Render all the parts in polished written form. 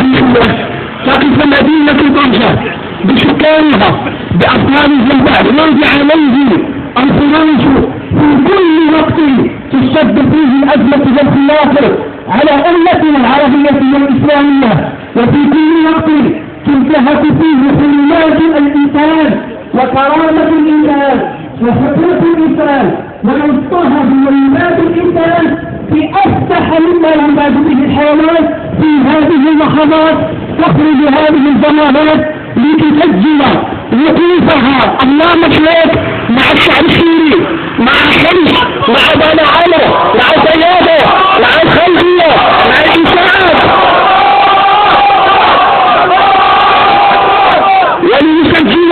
تاريخية تقف مدينة طنجة بسكانها بأطفال الزنبار يرجع عليه الخروج في كل وقت تشد فيه الأزمة والخلاف على أمتنا العربية والإسلامية، وفي كل وقت تنتهك فيه حريات الإنسان وكرامة الإنسان وحقوق الإنسان ويضطهد ويناد الإنسان في أفتح مما ينباد به الحيوان. في هذه اللحظات تخرج هذه الجماعات لتسجل وقوفها أمام شلوك مع الشعب السوري، مع الحلف، مع بني عمرو، مع سياده، مع الخلفية، مع الإنسان، وليسجل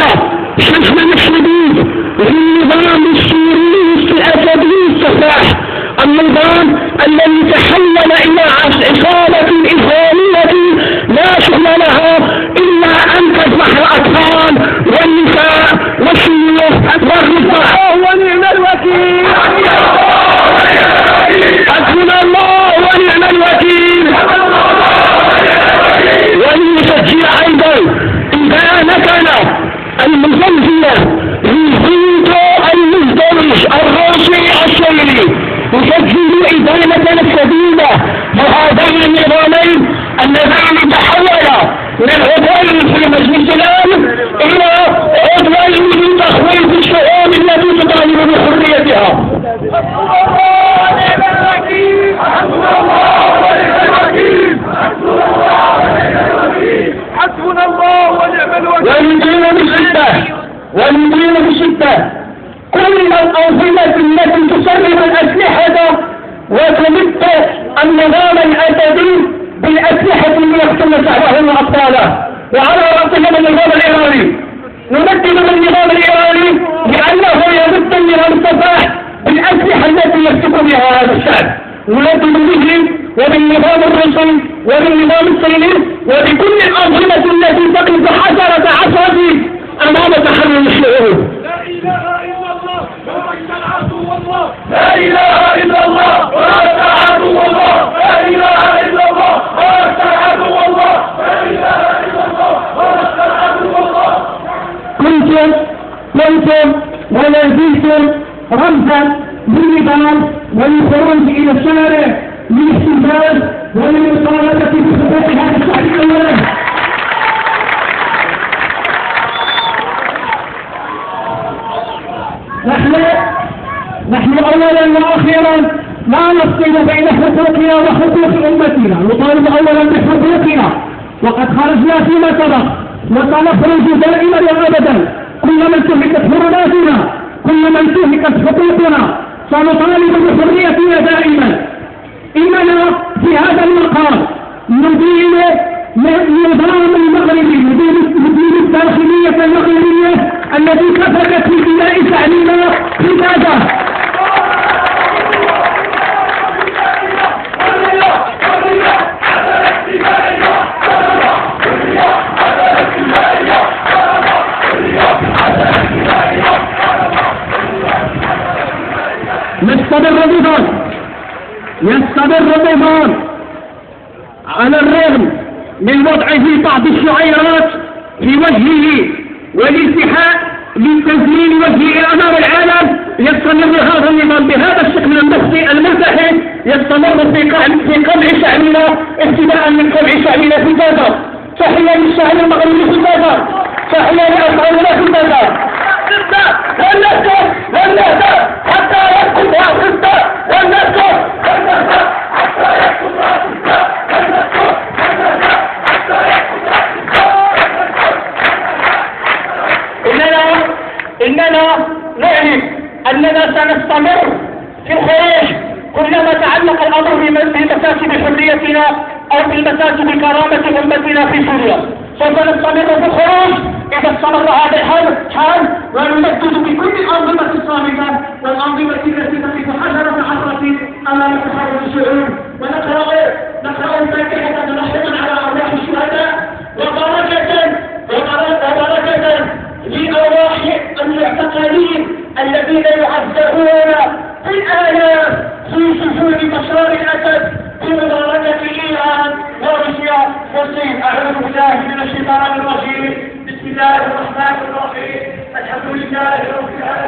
شحن الشديد للنظام السوري الأسدي السفاح، النظام الذي تحول إلى عصابة إسلامية لا شغل لها إلا أن تذبح الأطفال والنساء والشيوخ والرفاع. ونعم الوكيل، حسبنا الله ونعم الوكيل. وليسجل أيضا إذا نكن المزلزلة للزيت المزدرج الروسي الشيري يسجل إدانة السبيلة وهذين النظامين اللذان تحول من عضوين في مجلس الأمن إلى عضوين من تخويف الشؤون التي تطالب بحريتها. حسبنا الله ونعم الوكيل. والمدينة بشدة كل الأنظمة التي تسلم الأسلحة وتمد النظام الأسدي بالأسلحة ليقتل شعبه وأبطاله، وعلى رأسهم النظام الإيراني. نمد من النظام الإيراني لأنه يمد النظام السفاح بالأسلحة التي يمسك بها هذا الشعب. نمد به وبالنظام الروسي وبالنظام الصيني وبكل الأنظمة التي تقف حجرة عصب أمام تحرر الشعوب. لا إله إلا الله ورد العدو والله. لا إله إلا الله ورد العدو والله. لا إله إلا الله ورد العدو والله. لا إله إلا الله ورد العدو والله. كنتم ولا زلتم رمزا للنضال والخروج إلى الشارع للاحتجاج وللمطالبة بحقوق هذا الشعب الأولي. نحن أولا وأخيرا لا نفصل بين حقوقنا وحقوق أمتنا، نطالب أولا بحقوقنا وقد خرجنا فيما سبق وسنخرج دائما وأبدا كلما انتهكت حرماتنا، كلما انتهكت حقوقنا سنطالب بحريتنا دائما. إننا في هذا المقام ندين نظام المغربي، ندين الداخلية المغربية التي كفرت في بناء شعبنا في غزة. يستمر النظام على الرغم من وضعه بعض الشعيرات في وجهه والالتحاء لتزيين وجهه امام العالم. يستمر هذا النظام بهذا الشكل النفسي الملتحم، يستمر في قمع شعبنا ابتداء من قمع شعبنا في غزة. تحية للشعب المغربي في غزة، تحية لأسعارنا في غزة. والنهضة حتى يسقط الخطة، والنهضة حتى يسقط إننا نعلم أننا سنستمر في الخروج كلما تعلق الأمر بمساس حريتنا أو بالمساس بكرامة أمتنا في سوريا. سوف نستمر في الخروج إذا استمر هذا الحال، ونمدد بكل الأنظمة الصامتة والأنظمة التي تقف حجرة عصرة أمام تحرر الشعوب، ونقرأ الفاتحة ترحما على أرواح الشهداء وبركة لأرواح المعتقلين الذين يعذبون في الآلاف في سجون بشار الأسد في مباركة إيران وروسيا. قلت أعوذ بالله من الشيطان الرجيم. بسم الله الرحمن الرحيم. الحمد لله رب العالمين.